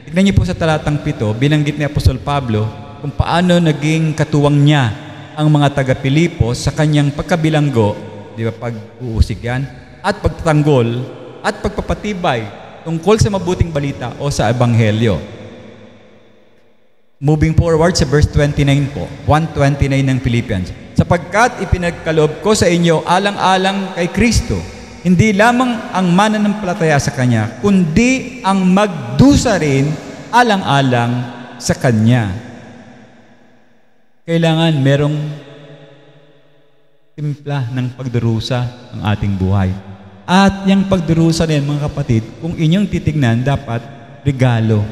Tignan niyo po sa talatang 7, binanggit ni Apostol Pablo kung paano naging katuwang niya ang mga taga-Pilipos sa kanyang pagkabilanggo, di ba, pag-uusig yan, at pagtanggol, at pagpapatibay tungkol sa mabuting balita o sa Ebanghelyo. Moving forward sa verse 29 po, 1:29 ng Philippians. Sapagkat ipinagkaloob ko sa inyo alang-alang kay Kristo, hindi lamang ang mananampalataya sa Kanya, kundi ang magdusa rin alang-alang sa Kanya. Kailangan merong timpla ng pagdurusa ang ating buhay. At yung pagdurusa na yan, mga kapatid, kung inyong titignan, dapat regalo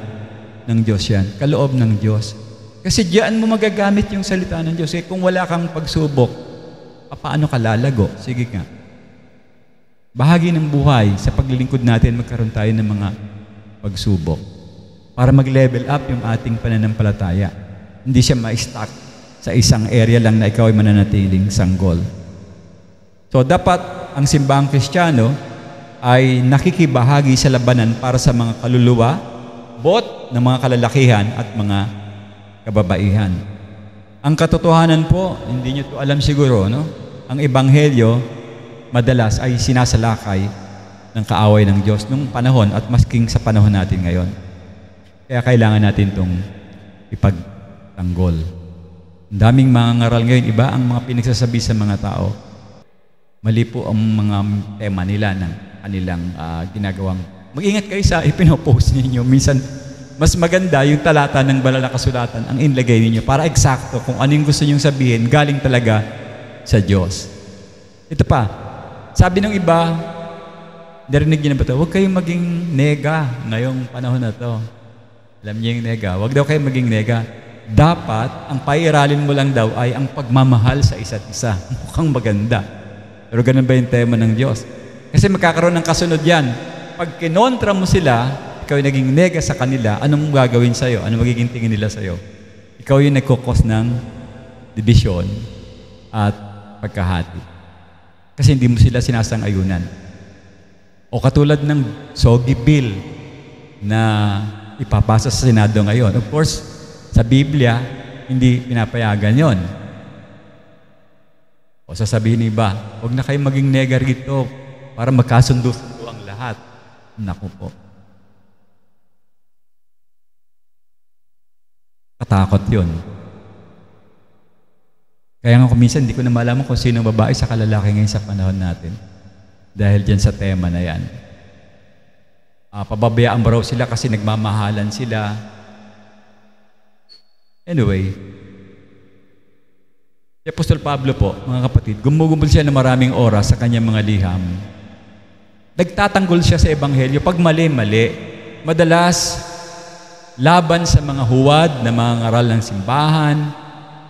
ng Diyos yan, kaloob ng Diyos. Kasi diyan mo magagamit yung salita ng Diyos. Kung wala kang pagsubok, paano ka lalago? Sige nga. Bahagi ng buhay, sa paglilingkod natin, magkaroon tayo ng mga pagsubok para mag-level up yung ating pananampalataya. Hindi siya ma-stuck sa isang area lang na ikaw ay mananatiling sanggol. So, dapat ang simbahang Kristiyano ay nakikibahagi sa labanan para sa mga kaluluwa, both ng mga kalalakihan at mga kababaihan. Ang katotohanan po, hindi nyo to alam siguro, no? Ang ebanghelyo, madalas ay sinasalakay ng kaaway ng Diyos nung panahon at masking sa panahon natin ngayon. Kaya kailangan natin itong ipagtanggol. Ang daming mga ngaral ngayon, iba ang mga pinagsasabi sa mga tao. Mali po ang mga tema nila ng kanilang ginagawang. Mag-ingat kayo sa ipinopost ninyo. Minsan, mas maganda yung talata ng banal na kasulatan ang inlagay ninyo para eksakto kung ano yung gusto nyong sabihin, galing talaga sa Diyos. Ito pa, sabi ng iba, narinig niyo na ba ito? Huwag kayong maging nega ngayong panahon na to. Alam niyo yung nega? Huwag daw kayong maging nega. Dapat, ang pairalin mo lang daw ay ang pagmamahal sa isa't isa. Mukhang maganda. Pero ganun ba yung tema ng Diyos? Kasi magkakaroon ng kasunod yan. Pag kinontra mo sila, ikaw yung naging nega sa kanila, anong gagawin sa'yo? Anong magiging tingin nila sa'yo? Ikaw yung nagkukos ng division at pagkahati. Kasi hindi mo sila sinasang-ayunan. O katulad ng Sogi Bill na ipapasa sa Senado ngayon. Of course, sa Biblia, hindi pinapayagan yon. O sasabihin ni iba, huwag na kayo maging nega rito para magkasundo-sundo ang lahat. Naku po. Katakot yun. Kaya nga minsan, hindi ko na malaman kung sino babae sa kalalaki ngayon sa panahon natin. Dahil dyan sa tema na yan. Pababayaan ba raw sila kasi nagmamahalan sila. Anyway, si Apostol Pablo po, mga kapatid, gumugumbol siya ng maraming oras sa kanyang mga liham. Nagtatanggol siya sa ebanghelyo. Pag mali, mali. Madalas, laban sa mga huwad na mga ngaral ng simbahan.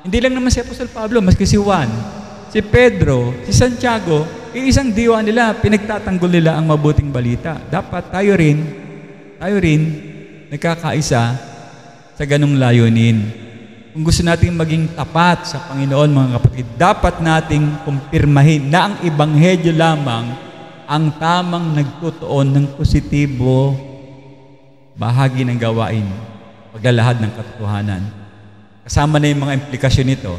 Hindi lang naman si Apostol Pablo, maski si Juan, si Pedro, si Santiago, isang diwa nila, pinagtatanggol nila ang mabuting balita. Dapat tayo rin, nagkakaisa sa ganung layunin. Kung gusto natin maging tapat sa Panginoon, mga kapatid, dapat nating kumpirmahin na ang ebanghelyo lamang ang tamang nagtutuon ng positibo bahagi ng gawain, paglalahad ng katotohanan. Kasama na yung mga implikasyon nito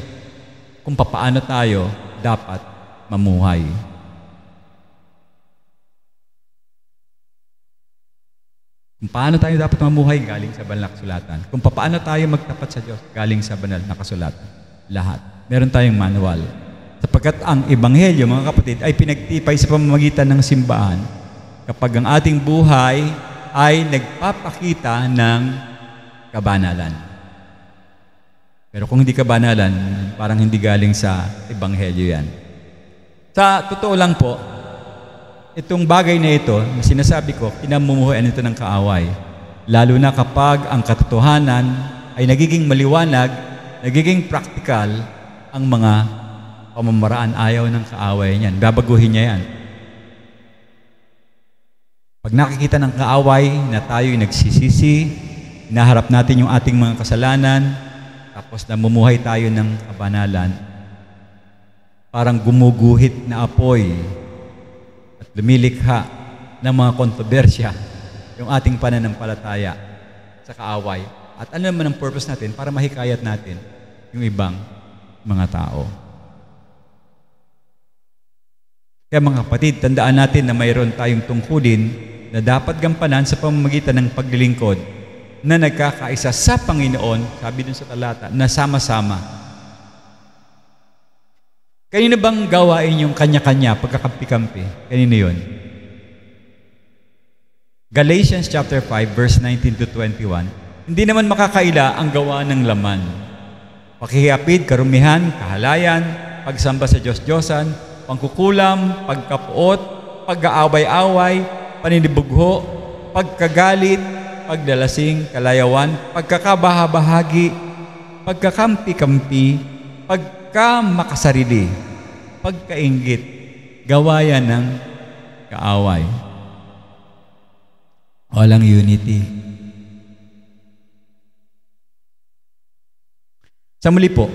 kung papaano tayo dapat mamuhay. Kung paano tayo dapat mamuhay galing sa banal na kasulatan. Kung paano tayo magtapat sa Diyos galing sa banal na kasulatan. Lahat. Meron tayong manual. Sapagkat ang ebanghelyo, mga kapatid, ay pinagtipay sa pamamagitan ng simbahan kapag ang ating buhay ay nagpapakita ng kabanalan. Pero kung hindi kabanalan, parang hindi galing sa ebanghelyo yan. Sa totoo lang po, itong bagay na ito, na sinasabi ko, pinamumuhayan ito ng kaaway. Lalo na kapag ang katotohanan ay nagiging maliwanag, nagiging praktikal ang mga pamamaraan, ayaw ng kaaway niyan. Babaguhin niya yan. Pag nakikita ng kaaway na tayo'y nagsisisi, naharap natin yung ating mga kasalanan, tapos namumuhay tayo ng kabanalan, parang gumuguhit na apoy at lumilikha ng mga kontrobersya yung ating pananampalataya sa kaaway. At ano naman ang purpose natin? Para mahikayat natin yung ibang mga tao. Kaya mga kapatid, tandaan natin na mayroon tayong tungkulin na dapat gampanan sa pamamagitan ng paglilingkod na nagkakaisa sa Panginoon, sabi dun sa talata, na sama-sama. Kanino bang gawain yung kanya-kanya, pagkakampi-kampi? Kanino yun? Galatians chapter 5, verse 19 to 21, hindi naman makakaila ang gawa ng laman. Pakihapid, karumihan, kahalayan, pagsamba sa Diyos-Diyosan, pangkukulam, pagkapuot, pag-aaway-away, paninibugho, pagkagalit, paglalasing, kalayawan, pagkakabahabahagi, pagkakampi-kampi, pagkamakasarili, pagkainggit, gawayan ng kaaway. Walang unity. Sa muli po,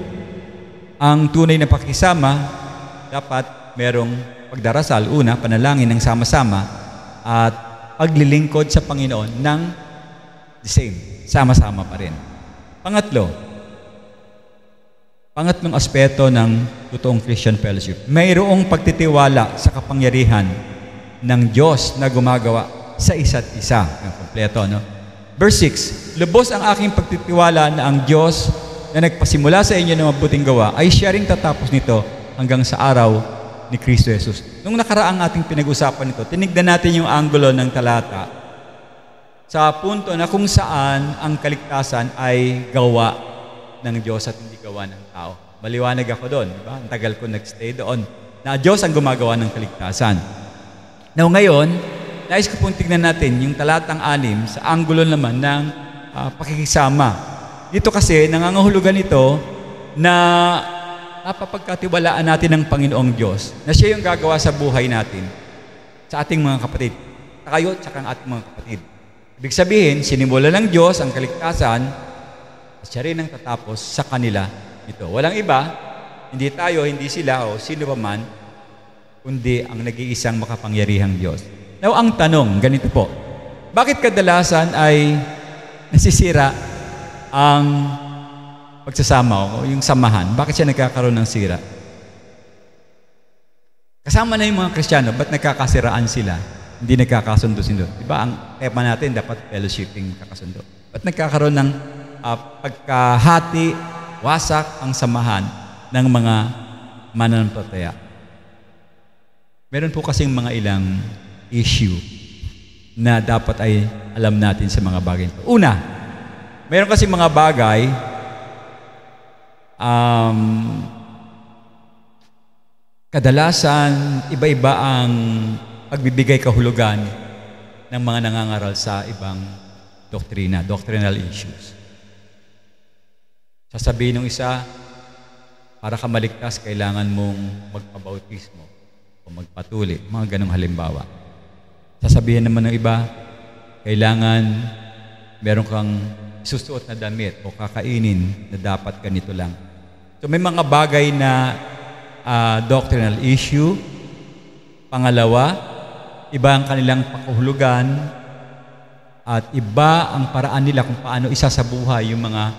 ang tunay na pakisama, dapat merong pagdarasal, una, panalangin ng sama-sama, at paglilingkod sa Panginoon ng the same, sama-sama pa rin. Pangatlong aspeto ng totoong Christian fellowship, mayroong pagtitiwala sa kapangyarihan ng Diyos na gumagawa sa isa't isa. Yung kompleto, no? Verse 6, lubos ang aking pagtitiwala na ang Diyos na nagpasimula sa inyo ng mabuting gawa ay siya ring tatapos nito hanggang sa araw ni Kristo Jesus. Nung nakaraang ating pinag-usapan nito, tinignan natin yung anggulo ng talata sa punto na kung saan ang kaligtasan ay gawa ng Diyos at hindi gawa ng tao. Maliwanag ako doon, di ba? Ang tagal ko nag-stay doon na Diyos ang gumagawa ng kaligtasan. Now ngayon, nais ko pong tignan natin yung talatang 6 sa anggulo naman ng pakikisama. Dito kasi nangangahulugan ito na napapagkatiwalaan natin ng Panginoong Diyos na siya yung gagawa sa buhay natin, sa ating mga kapatid. Kayo at ang ating mga kapatid. Ibig sabihin, sinimula ng Diyos ang kaligtasan at siya rin ang tatapos sa kanila ito. Walang iba, hindi tayo, hindi sila, o sino pa man, kundi ang nag-iisang makapangyarihang Diyos. Now, ang tanong, ganito po, bakit kadalasan ay nasisira ang pagsasama o yung samahan? Bakit siya nagkakaroon ng sira? Kasama na yung mga Kristiyano, ba't nagkakasiraan sila? Hindi nagkakasundo-sundo. Diba ang tema natin, dapat fellowshipping kakasundo. Ba't nagkakaroon ng pagkahati, wasak ang samahan ng mga mananampalataya? Meron po kasing mga ilang issue na dapat ay alam natin sa mga bagay ito. Una, meron kasi mga bagay kadalasan iba-iba ang pagbibigay kahulugan ng mga nangangaral sa ibang doktrina, doctrinal issues. Sasabihin ng isa, para ka maligtas, kailangan mong magpabautismo o magpatuli, mga ganong halimbawa. Sasabihin naman ng iba, kailangan meron kang susuot na damit o kakainin na dapat ganito lang. So may mga bagay na doctrinal issue. Pangalawa, iba ang kanilang pakahulugan at iba ang paraan nila kung paano isasabuhay yung mga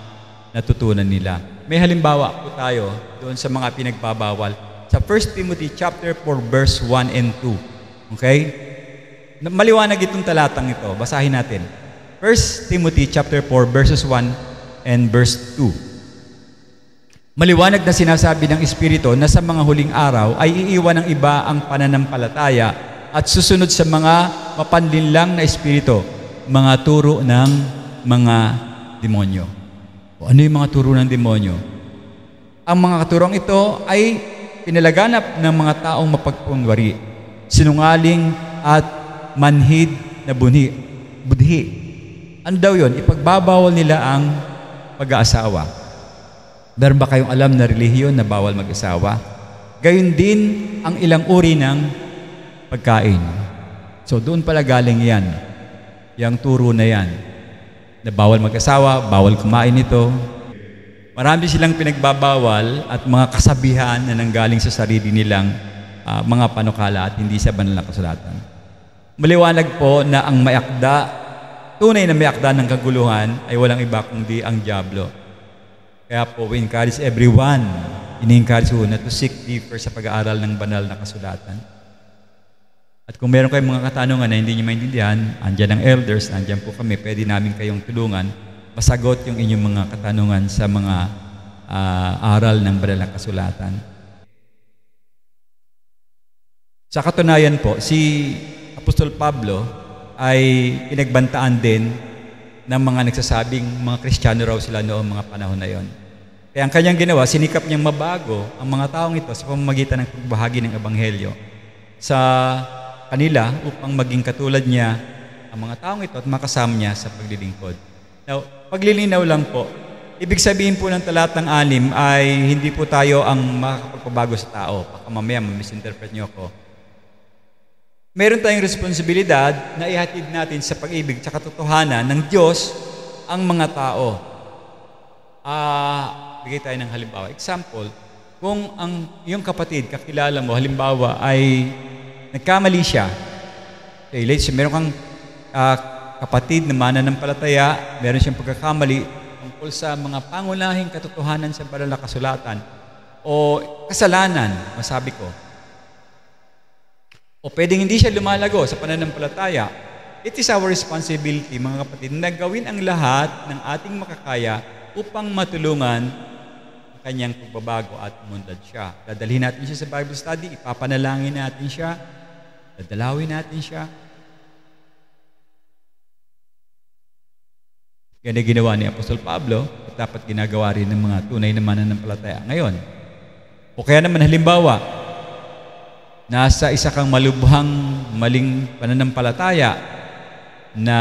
natutunan nila. May halimbawa po tayo doon sa mga pinagbabawal sa 1 Timothy chapter 4 verse 1 and 2. Okay? Maliwanag itong talatang ito. Basahin natin. 1 Timothy chapter 4 verses 1 and verse 2. Maliwanag na sinasabi ng Espiritu na sa mga huling araw ay iiwan ng iba ang pananampalataya at susunod sa mga mapanlinlang na espiritu, mga turo ng mga demonyo. O ano yung mga turo ng demonyo? Ang mga katurong ito ay pinalaganap ng mga taong mapagpunwari, sinungaling at manhid na budhi. Ano daw yun? Ipagbabawal nila ang pag-aasawa. Meron ba kayong alam na relihiyon na bawal mag-asawa? Gayon din ang ilang uri ng pagkain. So doon pala galing yan. Yang turo na yan. Na bawal mag-asawa, bawal kumain ito. Marami silang pinagbabawal at mga kasabihan na nanggaling sa sarili nilang mga panukala at hindi sa banal na kasulatan. Maliwanag po na ang mayakda, tunay na mayakda ng kaguluhan ay walang iba kundi ang dyablo. Kaya po, we encourage everyone, ini-encourage po na to seek deeper sa pag-aaral ng banal na kasulatan. At kung meron kayong mga katanungan na hindi nyo maintindihan, andyan ang elders, andyan po kami, pwede namin kayong tulungan, masagot yung inyong mga katanungan sa mga aral ng banal na kasulatan. Sa katunayan po, si Apostol Pablo ay pinagbantaan din ng mga nagsasabing mga Kristiyano raw sila noong mga panahon na yon. Kaya ang kanyang ginawa, sinikap niyang mabago ang mga taong ito sa pamamagitan ng pagbahagi ng Ebanghelyo sa kanila upang maging katulad niya ang mga taong ito at makasama niya sa paglilingkod. Now, paglilinaw lang po, ibig sabihin po ng talatang 6 ay hindi po tayo ang makakapagpabago sa tao. Baka mamaya misinterpret niyo ako. Meron tayong responsibilidad na ihatid natin sa pag-ibig at katotohanan ng Diyos ang mga tao. Bigay tayo ng halimbawa. Example, kung yung kapatid, kakilala mo, halimbawa ay nagkamali siya. Okay, meron kang kapatid na mananampalataya, meron siyang pagkakamali tungkol sa mga pangunahing katotohanan sa banal na kasulatan o kasalanan, masabi ko. O pwedeng hindi siya lumalago sa pananampalataya. It is our responsibility, mga kapatid, na gawin ang lahat ng ating makakaya upang matulungan ang kanyang pagbabago at umundad siya. Dadalhin natin siya sa Bible study, ipapanalangin natin siya, dadalawin natin siya. Yan ay ginawa ni Apostol Pablo at dapat ginagawa rin ng mga tunay na mananampalataya ngayon. O kaya naman halimbawa, nasa isa kang malubhang maling pananampalataya na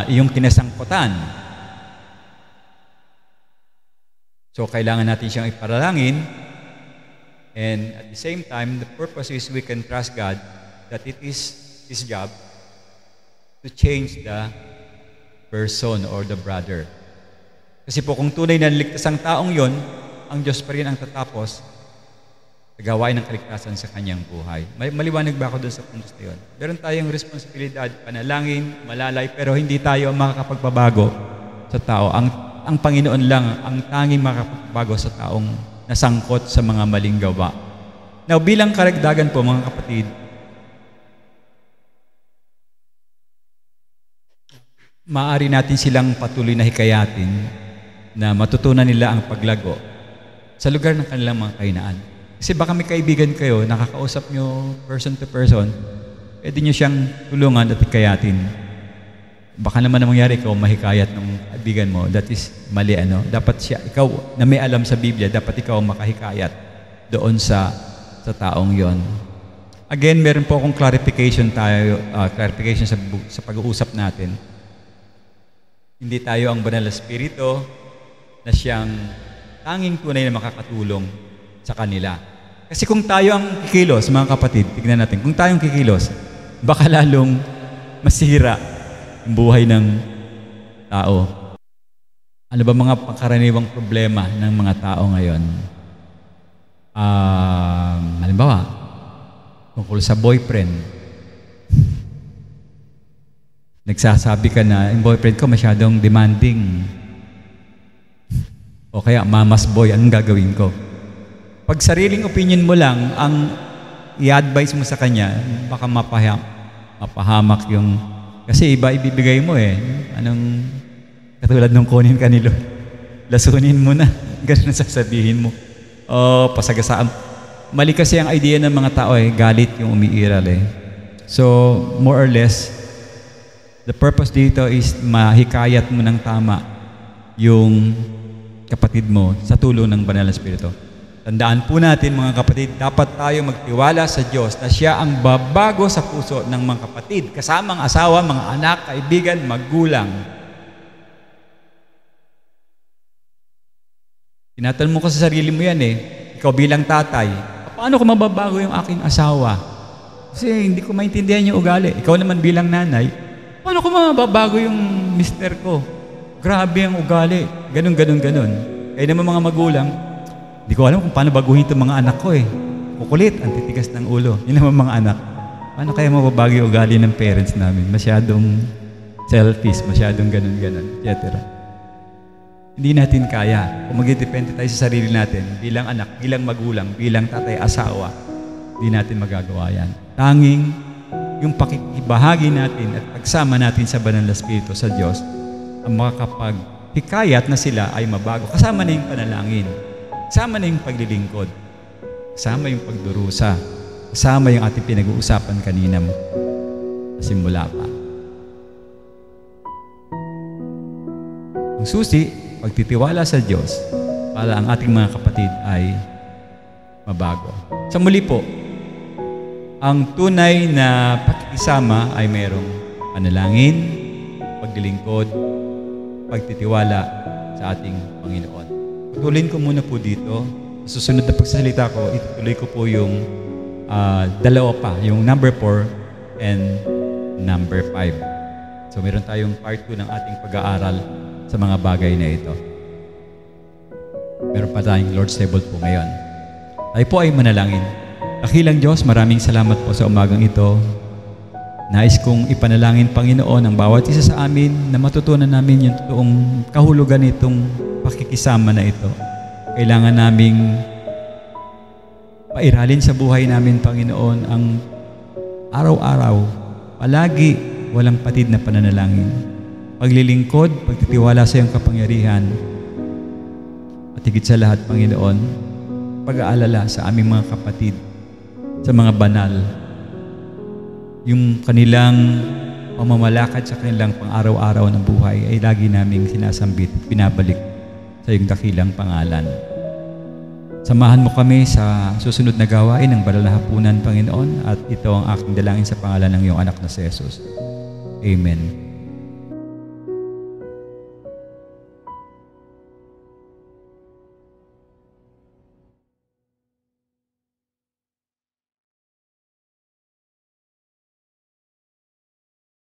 iyong kinasangkutan. So kailangan natin siyang iparalangin, and at the same time, the purpose is we can trust God that it is His job to change the person or the brother. Kasi po kung tunay na ligtas ang taong yon, ang Diyos pa rin ang tatapos sa gawain ng kaligtasan sa kanyang buhay. Maliwanag ba ako doon sa puntos na yun? Meron tayong responsibilidad, panalangin, malalay, pero hindi tayo makakapagpabago sa tao. Ang Panginoon lang ang tanging makakapagpabago sa taong nasangkot sa mga maling gawa. Now, bilang karagdagan po mga kapatid, maaari natin silang patuloy na hikayatin na matutunan nila ang paglago sa lugar ng kanilang mga kahinaan. Kasi baka may kaibigan kayo, nakakausap nyo person to person, pwede nyo siyang tulungan at hikayatin. Baka naman ang mangyari, ikaw mahikayat ng kaibigan mo, that is mali. Dapat siya, ikaw na may alam sa Biblia, dapat ikaw makahikayat doon sa taong yon. Again, meron po akong clarification sa pag-uusap natin. Hindi tayo ang banal na espiritu na siyang tanging tunay na makakatulong sa kanila. Kasi kung tayo ang kikilos, mga kapatid, tignan natin, kung tayo ang kikilos, baka lalong masira ang buhay ng tao. Ano ba mga pangkaraniwang problema ng mga tao ngayon? Halimbawa, tungkol sa boyfriend. Nagsasabi ka na, yung boyfriend ko masyadong demanding. O kaya, mama's boy, anong gagawin ko? Pag sariling opinion mo lang, ang i-advise mo sa kanya, baka mapahamak yung... Kasi iba ibibigay mo Anong... Katulad nung kunin ka ni Lord. Lasunin mo na. Ganun sasabihin mo. O, pasagasaan. Mali kasi ang idea ng mga tao galit yung umiiral So, more or less, the purpose dito is mahikayat mo ng tama yung kapatid mo sa tulong ng Banal na Espiritu. Tandaan po natin mga kapatid, dapat tayo magtiwala sa Diyos na Siya ang babago sa puso ng mga kapatid, kasamang asawa, mga anak, kaibigan, magulang. Tinatanong mo ko sa sarili mo yan ikaw bilang tatay, paano ko mababago yung aking asawa? Kasi hindi ko maintindihan yung ugali. Ikaw naman bilang nanay, paano ko mababago yung mister ko? Grabe ang ugali. Ganun. Kaya naman mga magulang, hindi ko alam kung paano baguhin itong mga anak ko Kukulit, ang titigas ng ulo. Yun naman mga anak. Paano kaya mababago yung ugali ng parents namin? Masyadong selfish, masyadong ganun, etc. Hindi natin kaya. Kung magdidepende tayo sa sarili natin, bilang anak, bilang magulang, bilang tatay, asawa, hindi natin magagawa yan. Tanging yung pakikibahagi natin at pagsama natin sa Banal na Espiritu sa Diyos ang makakapaghikayat na sila ay mabago. Kasama na yung panalangin. Kasama na yung paglilingkod. Kasama yung pagdurusa. Kasama yung ating pinag-uusapan kanina mo. Simula pa. Ang susi, pagtitiwala sa Diyos para ang ating mga kapatid ay mabago. Sa muli po, ang tunay na pakikisama ay mayroong panalangin, paglilingkod, pagtitiwala sa ating Panginoon. Patuloyin ko muna po dito. Sa susunod na pagsasalita ko, itutuloy ko po yung dalawa pa, yung number 4 and number 5. So meron tayong part 2 ng ating pag-aaral sa mga bagay na ito. Meron pa tayong Lord's Table po ngayon. Tayo po ay manalangin. Dakilang Diyos, maraming salamat po sa umagang ito. Nais kong ipanalangin, Panginoon, ang bawat isa sa amin na matutunan namin yung totoong kahulugan nitong pakikisama na ito. Kailangan naming pairalin sa buhay namin, Panginoon, ang araw-araw, palagi walang patid na pananalangin. Paglilingkod, pagtitiwala sa iyong kapangyarihan, at higit sa lahat, Panginoon, pag-aalala sa aming mga kapatid, sa mga banal, yung kanilang pamamalakad sa kanilang pang-araw-araw ng buhay ay lagi naming sinasambit, pinabalik sa iyong dakilang pangalan. Samahan mo kami sa susunod na gawain ng banal na hapunan, Panginoon, at ito ang aking dalangin sa pangalan ng iyong anak na si Jesus. Amen.